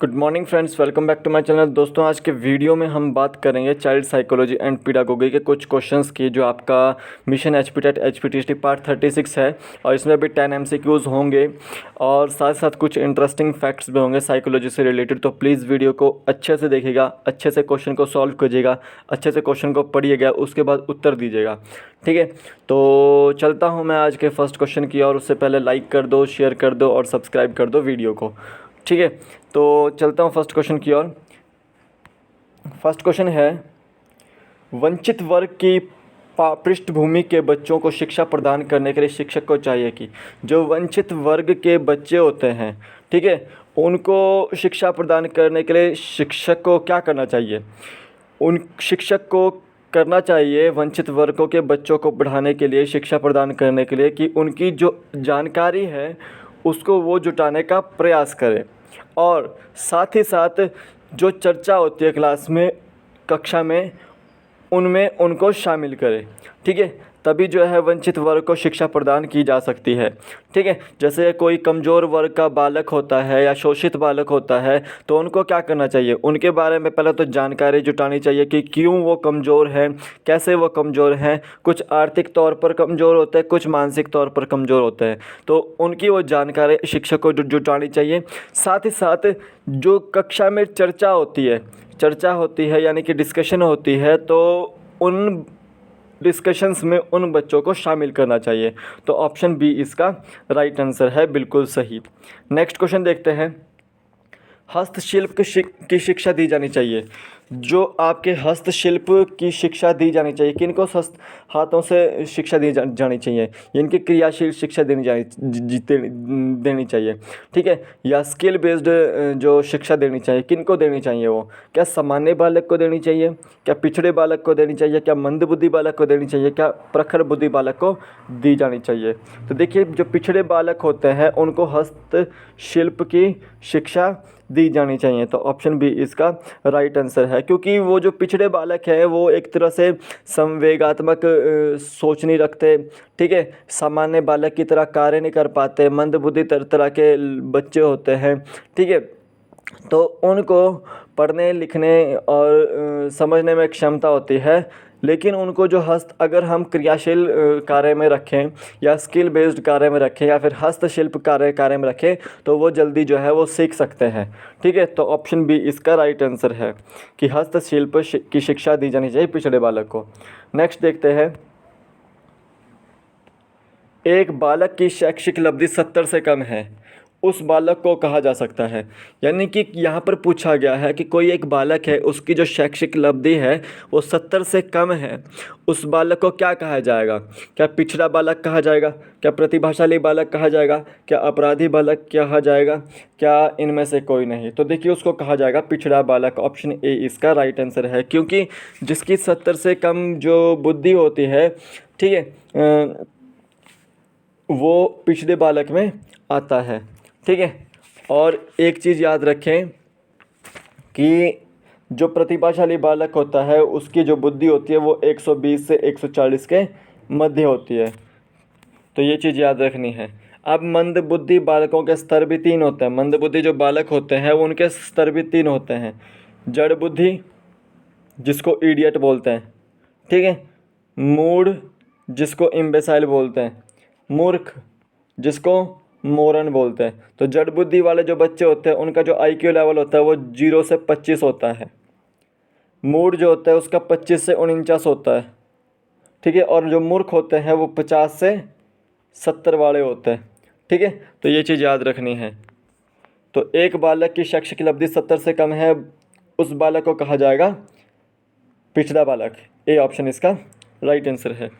Good morning friends, welcome back to my channel. दोस्तों, आज के वीडियो में हम बात करेंगे चाइल्ड साइकोलॉजी एंड पीडागोगी के कुछ क्वेश्चंस की, जो आपका मिशन एचपीटेट एचपीटीएसटी पार्ट 36 है। और इसमें भी 10 एमसीक्यूज़ होंगे और साथ साथ कुछ इंटरेस्टिंग फैक्ट्स भी होंगे साइकोलॉजी से रिलेटेड। तो प्लीज़ वीडियो को अच्छे से देखिएगा, अच्छे से क्वेश्चन को सॉल्व कीजिएगा, अच्छे से क्वेश्चन को पढ़िएगा, उसके बाद उत्तर दीजिएगा। ठीक है, तो चलता हूँ मैं आज के फर्स्ट क्वेश्चन की और उससे पहले लाइक कर दो, शेयर कर दो और सब्सक्राइब कर दो वीडियो को। ठीक है, तो चलता हूँ फर्स्ट क्वेश्चन की ओर। फर्स्ट क्वेश्चन है, वंचित वर्ग की पृष्ठभूमि के बच्चों को शिक्षा प्रदान करने के लिए शिक्षक को चाहिए कि जो वंचित वर्ग के बच्चे होते हैं, ठीक है, उनको शिक्षा प्रदान करने के लिए शिक्षक को क्या करना चाहिए। उन शिक्षक को करना चाहिए वंचित वर्गों के बच्चों को पढ़ाने के लिए, शिक्षा प्रदान करने के लिए, कि उनकी जो जानकारी है उसको वो जुटाने का प्रयास करें और साथ ही साथ जो चर्चा होती है क्लास में, कक्षा में, उनमें उनको शामिल करें। ठीक है, तभी जो है वंचित वर्ग को शिक्षा प्रदान की जा सकती है। ठीक है, जैसे कोई कमज़ोर वर्ग का बालक होता है या शोषित बालक होता है, तो उनको क्या करना चाहिए, उनके बारे में पहले तो जानकारी जुटानी चाहिए कि क्यों वो कमज़ोर हैं, कैसे वो कमज़ोर हैं। कुछ आर्थिक तौर पर कमज़ोर होते हैं, कुछ मानसिक तौर पर कमज़ोर होते हैं, तो उनकी वो जानकारी शिक्षक को जुटानी चाहिए। साथ ही साथ जो कक्षा में चर्चा होती है यानी कि डिस्कशन होती है, तो उन डिस्कशंस में उन बच्चों को शामिल करना चाहिए। तो ऑप्शन बी इसका राइट आंसर है, बिल्कुल सही। नेक्स्ट क्वेश्चन देखते हैं, हस्तशिल्प की शिक्षा दी जानी चाहिए। जो आपके हस्तशिल्प की शिक्षा दी जानी चाहिए, किनको हाथों से शिक्षा दी जानी चाहिए, इनकी क्रियाशील शिक्षा देनी चाहिए। ठीक है, या स्किल बेस्ड जो शिक्षा देनी चाहिए, किनको देनी चाहिए वो, क्या सामान्य बालक को देनी चाहिए, क्या पिछड़े बालक को देनी चाहिए, क्या मंदबुद्धि बालक को देनी चाहिए, क्या प्रखर बुद्धि बालक को दी जानी चाहिए। तो देखिए, जो पिछड़े बालक होते हैं उनको हस्तशिल्प की शिक्षा दी जानी चाहिए। तो ऑप्शन बी इसका राइट आंसर है, क्योंकि वो जो पिछड़े बालक हैं वो एक तरह से संवेगात्मक सोच नहीं रखते। ठीक है, सामान्य बालक की तरह कार्य नहीं कर पाते, मंदबुद्धि तरह के बच्चे होते हैं। ठीक है, तो उनको पढ़ने लिखने और समझने में क्षमता होती है, लेकिन उनको जो अगर हम क्रियाशील कार्य में रखें या स्किल बेस्ड कार्य में रखें या फिर हस्तशिल्प कार्य में रखें, तो वो जल्दी जो है वो सीख सकते हैं। ठीक है, तो ऑप्शन बी इसका राइट आंसर है कि हस्तशिल्प की शिक्षा दी जानी चाहिए पिछड़े बालक को। नेक्स्ट देखते हैं, एक बालक की शैक्षिक उपलब्धि 70 से कम है, उस बालक को कहा जा सकता है। यानी कि यहाँ पर पूछा गया है कि कोई एक बालक है, उसकी जो शैक्षिक उपलब्धि है वो 70 से कम है, उस बालक को क्या कहा जाएगा। क्या पिछड़ा बालक कहा जाएगा, क्या प्रतिभाशाली बालक कहा जाएगा, क्या अपराधी बालक कहा जाएगा, क्या इनमें से कोई नहीं। तो देखिए, उसको कहा जाएगा पिछड़ा बालक। ऑप्शन ए इसका राइट आंसर है, क्योंकि जिसकी 70 से कम जो बुद्धि होती है, ठीक है, वो पिछड़े बालक में आता है। ठीक है, और एक चीज़ याद रखें कि जो प्रतिभाशाली बालक होता है उसकी जो बुद्धि होती है वो 120 से 140 के मध्य होती है, तो ये चीज़ याद रखनी है। अब मंदबुद्धि बालकों के स्तर भी 3 होते हैं। मंदबुद्धि जो बालक होते हैं वो उनके स्तर भी 3 होते हैं। जड़ बुद्धि, जिसको इडियट बोलते हैं, ठीक है, मूढ़, जिसको इम्बेसाइल बोलते हैं, मूर्ख, जिसको मोरन बोलते हैं। तो जड़ बुद्धि वाले जो बच्चे होते हैं उनका जो IQ लेवल होता है वो 0 से 25 होता है। मूड जो होता है उसका 25 से 49 होता है। ठीक है, और जो मूर्ख होते हैं वो 50 से 70 वाले होते हैं। ठीक है, तो ये चीज़ याद रखनी है। तो एक बालक की शैक्षिक उपलब्धि 70 से कम है, उस बालक को कहा जाएगा पिछड़ा बालक। ए ऑप्शन इसका राइट आंसर है।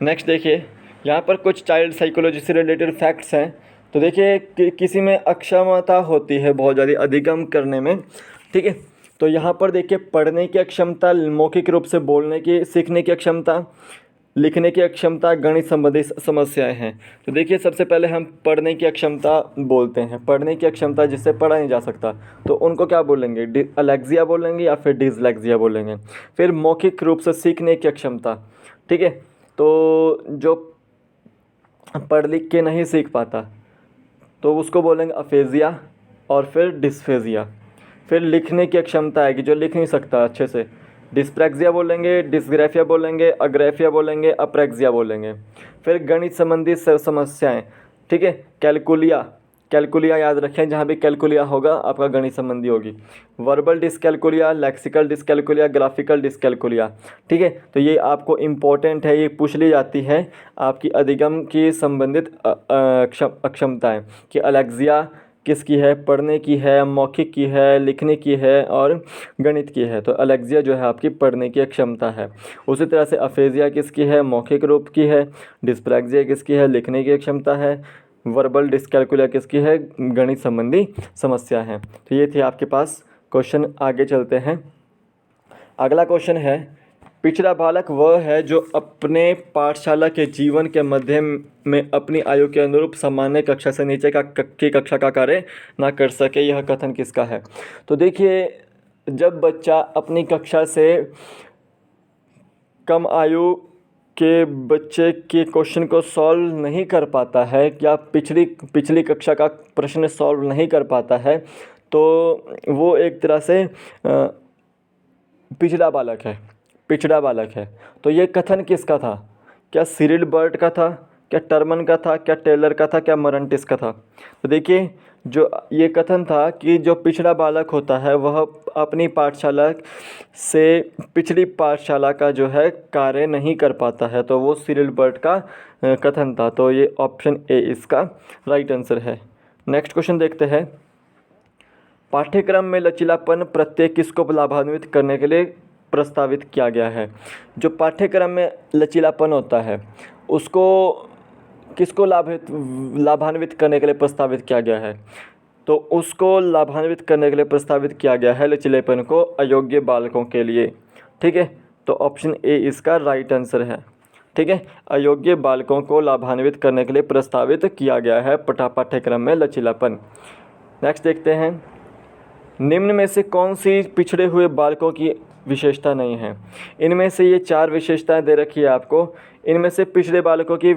नेक्स्ट देखिए, यहाँ पर कुछ चाइल्ड साइकोलॉजी से रिलेटेड फैक्ट्स हैं। तो देखिए, किसी में अक्षमता होती है बहुत ज़्यादा अधिगम करने में। ठीक है, तो यहाँ पर देखिए, पढ़ने की अक्षमता, मौखिक रूप से बोलने की सीखने की अक्षमता, लिखने की अक्षमता, गणित संबंधी समस्याएं हैं। तो देखिए, सबसे पहले हम पढ़ने की अक्षमता बोलते हैं। पढ़ने की अक्षमता जिससे पढ़ा नहीं जा सकता, तो उनको क्या बोलेंगे, अलेक्सिया बोलेंगे या फिर डिसलेक्सिया बोलेंगे। फिर मौखिक रूप से सीखने की अक्षमता, ठीक है, तो जो पढ़ लिख के नहीं सीख पाता तो उसको बोलेंगे अफेजिया। और फिर डिस्फेजिया। फिर लिखने की अक्षमता आएगी, जो लिख नहीं सकता अच्छे से, डिस्प्रैक्सिया बोलेंगे, डिस्ग्राफिया बोलेंगे, अग्राफिया बोलेंगे, अप्रैक्सिया बोलेंगे। फिर गणित संबंधी समस्याएं, ठीक है, कैलकुलिया, कैलकुलिया याद रखें, जहाँ भी कैलकुलिया होगा आपका गणित संबंधी होगी। Verbal dyscalculia, lexical dyscalculia, graphical dyscalculia, ठीक है। तो ये आपको इम्पोर्टेंट है, ये पूछ ली जाती है आपकी अधिगम की संबंधित अक्षमताएं कि अलेक्सिया किसकी है, पढ़ने की है, मौखिक की है, लिखने की है और गणित की है। तो अलेक्सिया जो है आपकी पढ़ने की क्षमता है। उसी तरह से अफेजिया किसकी है, मौखिक रूप की है। डिस्प्रैक्सिया किसकी है, लिखने की क्षमता है। वर्बल डिस्कैलकुलिया किसकी है, गणित संबंधी समस्या है। तो ये थे आपके पास क्वेश्चन। आगे चलते हैं। अगला क्वेश्चन है, पिछड़ा बालक वह है जो अपने पाठशाला के जीवन के मध्य में अपनी आयु के अनुरूप सामान्य कक्षा से नीचे की कक्षा का कार्य ना कर सके। यह कथन किसका है? तो देखिए, जब बच्चा अपनी कक्षा से कम आयु के बच्चे के क्वेश्चन को सॉल्व नहीं कर पाता है या पिछली कक्षा का प्रश्न सॉल्व नहीं कर पाता है, तो वो एक तरह से पिछड़ा बालक है, पिछड़ा बालक है। तो ये कथन किसका था? क्या सिरिल बर्ट का था, क्या टर्मन का था, क्या टेलर का था, क्या मरंटिस का था? तो देखिए, जो ये कथन था कि जो पिछड़ा बालक होता है वह अपनी पाठशाला से पिछली पाठशाला का जो है कार्य नहीं कर पाता है, तो वो सिरिल बर्ट का कथन था। तो ये ऑप्शन ए इसका राइट आंसर है। नेक्स्ट क्वेश्चन देखते हैं। पाठ्यक्रम में लचीलापन प्रत्येक किसको लाभान्वित करने के लिए प्रस्तावित किया गया है? जो पाठ्यक्रम में लचीलापन होता है उसको किसको लाभान्वित करने के लिए प्रस्तावित किया गया है? तो उसको लाभान्वित करने के लिए प्रस्तावित किया गया है लचीलेपन को अयोग्य बालकों के लिए, ठीक है। तो ऑप्शन ए इसका राइट आंसर है, ठीक है। अयोग्य बालकों को लाभान्वित करने के लिए प्रस्तावित किया गया है पाठ्यक्रम में लचीलापन। नेक्स्ट देखते हैं। निम्न में से कौन सी पिछड़े हुए बालकों की विशेषता नहीं है? इनमें से ये 4 विशेषताएं दे रखी है आपको। इनमें से पिछड़े बालकों की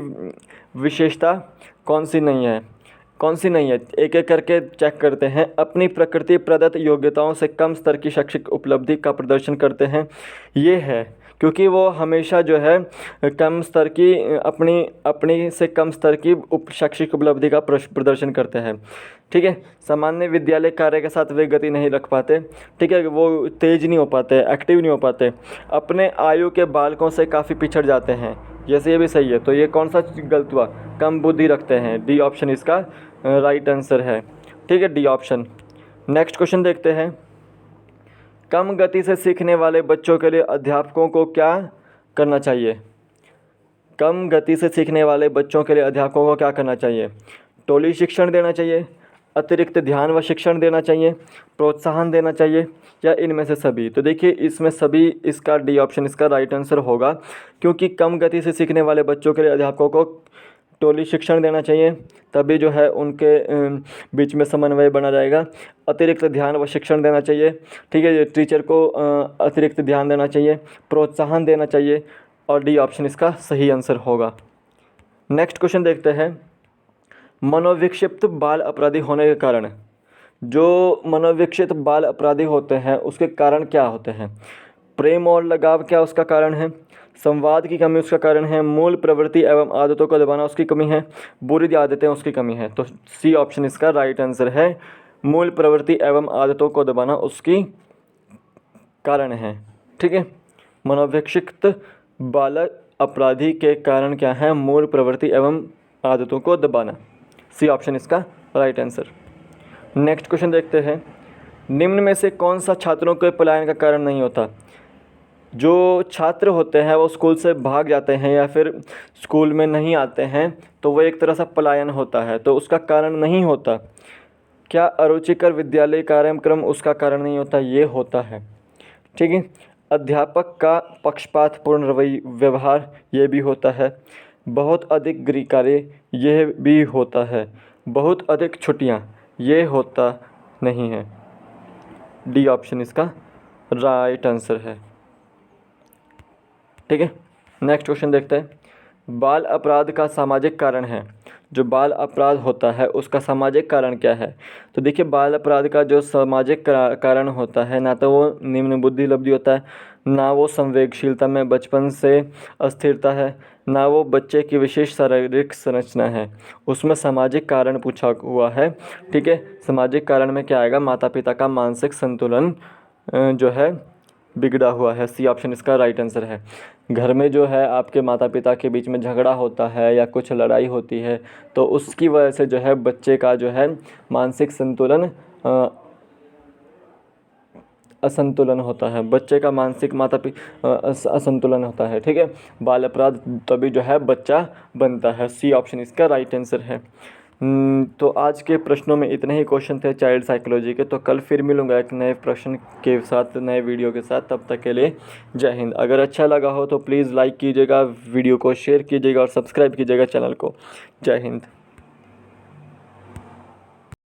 विशेषता कौन सी नहीं है? कौन सी नहीं है, एक एक करके चेक करते हैं। अपनी प्रकृति प्रदत्त योग्यताओं से कम स्तर की शैक्षिक उपलब्धि का प्रदर्शन करते हैं। ये है क्योंकि वो हमेशा जो है कम स्तर की अपनी से कम स्तर की शैक्षिक उपलब्धि का प्रदर्शन करते हैं, ठीक है। सामान्य विद्यालय कार्य के साथ वे गति नहीं रख पाते, ठीक है, वो तेज नहीं हो पाते, एक्टिव नहीं हो पाते, अपने आयु के बालकों से काफ़ी पिछड़ जाते हैं। जैसे ये भी सही है, तो ये कौन सा गलत हुआ? कम बुद्धि रखते हैं। डी ऑप्शन इसका राइट आंसर है, ठीक है, डी ऑप्शन। नेक्स्ट क्वेश्चन देखते हैं। कम गति से सीखने वाले बच्चों के लिए अध्यापकों को क्या करना चाहिए? कम गति से सीखने वाले बच्चों के लिए अध्यापकों को क्या करना चाहिए? टोली शिक्षण देना चाहिए, अतिरिक्त ध्यान व शिक्षण देना चाहिए, प्रोत्साहन देना चाहिए, या इनमें से सभी? तो देखिए, इसमें सभी इसका डी ऑप्शन इसका राइट आंसर होगा, क्योंकि कम गति से सीखने वाले बच्चों के लिए अध्यापकों को टोली शिक्षण देना चाहिए, तभी जो है उनके बीच में समन्वय बना रहेगा। अतिरिक्त ध्यान व शिक्षण देना चाहिए, ठीक है, टीचर को अतिरिक्त ध्यान देना चाहिए, प्रोत्साहन देना चाहिए, और डी ऑप्शन इसका सही आंसर होगा। नेक्स्ट क्वेश्चन देखते हैं। मनोविक्षिप्त बाल अपराधी होने के कारण, जो मनोविक्षिप्त बाल अपराधी होते हैं उसके कारण क्या होते हैं? प्रेम और लगाव क्या उसका कारण है? संवाद की कमी उसका कारण है? मूल प्रवृत्ति एवं आदतों को दबाना उसकी कमी है? बुरी आदतें उसकी कमी है? तो सी ऑप्शन इसका राइट आंसर है, मूल प्रवृत्ति एवं आदतों को दबाना उसकी कारण है, ठीक है। मनोविक्षिप्त बालक अपराधी के कारण क्या है? मूल प्रवृत्ति एवं आदतों को दबाना। सी ऑप्शन इसका राइट आंसर। नेक्स्ट क्वेश्चन देखते हैं। निम्न में से कौन सा छात्रों के पलायन का कारण नहीं होता? जो छात्र होते हैं वो स्कूल से भाग जाते हैं या फिर स्कूल में नहीं आते हैं, तो वो एक तरह से पलायन होता है, तो उसका कारण नहीं होता। क्या अरुचिकर विद्यालय कार्यक्रम उसका कारण नहीं होता? ये होता है, ठीक है। अध्यापक का पक्षपातपूर्ण व्यवहार ये भी होता है। बहुत अधिक गृह कार्य यह भी होता है। बहुत अधिक छुट्टियाँ ये होता नहीं है। डी ऑप्शन इसका राइट आंसर है, ठीक है। नेक्स्ट क्वेश्चन देखते हैं। बाल अपराध का सामाजिक कारण है। जो बाल अपराध होता है उसका सामाजिक कारण क्या है? तो देखिए, बाल अपराध का जो सामाजिक कारण होता है, ना तो वो निम्न बुद्धि लब्धि होता है, ना वो संवेगशीलता में बचपन से अस्थिरता है, ना वो बच्चे की विशेष शारीरिक संरचना है। उसमें सामाजिक कारण पूछा हुआ है। ठीक है, सामाजिक कारण में क्या आएगा? माता पिता का मानसिक संतुलन जो है बिगड़ा हुआ है। सी ऑप्शन इसका राइट आंसर है। घर में जो है आपके माता पिता के बीच में झगड़ा होता है या कुछ लड़ाई होती है, तो उसकी वजह से जो है बच्चे का जो है मानसिक संतुलन असंतुलन होता है। बच्चे का मानसिक असंतुलन होता है। ठीक है, बाल अपराध तभी जो है बच्चा बनता है। सी ऑप्शन इसका राइट आंसर है। तो आज के प्रश्नों में इतने ही क्वेश्चन थे चाइल्ड साइकोलॉजी के। तो कल फिर मिलूंगा एक नए प्रश्न के साथ, नए वीडियो के साथ। तब तक के लिए जय हिंद। अगर अच्छा लगा हो तो प्लीज़ लाइक कीजिएगा, वीडियो को शेयर कीजिएगा और सब्सक्राइब कीजिएगा चैनल को। जय हिंद।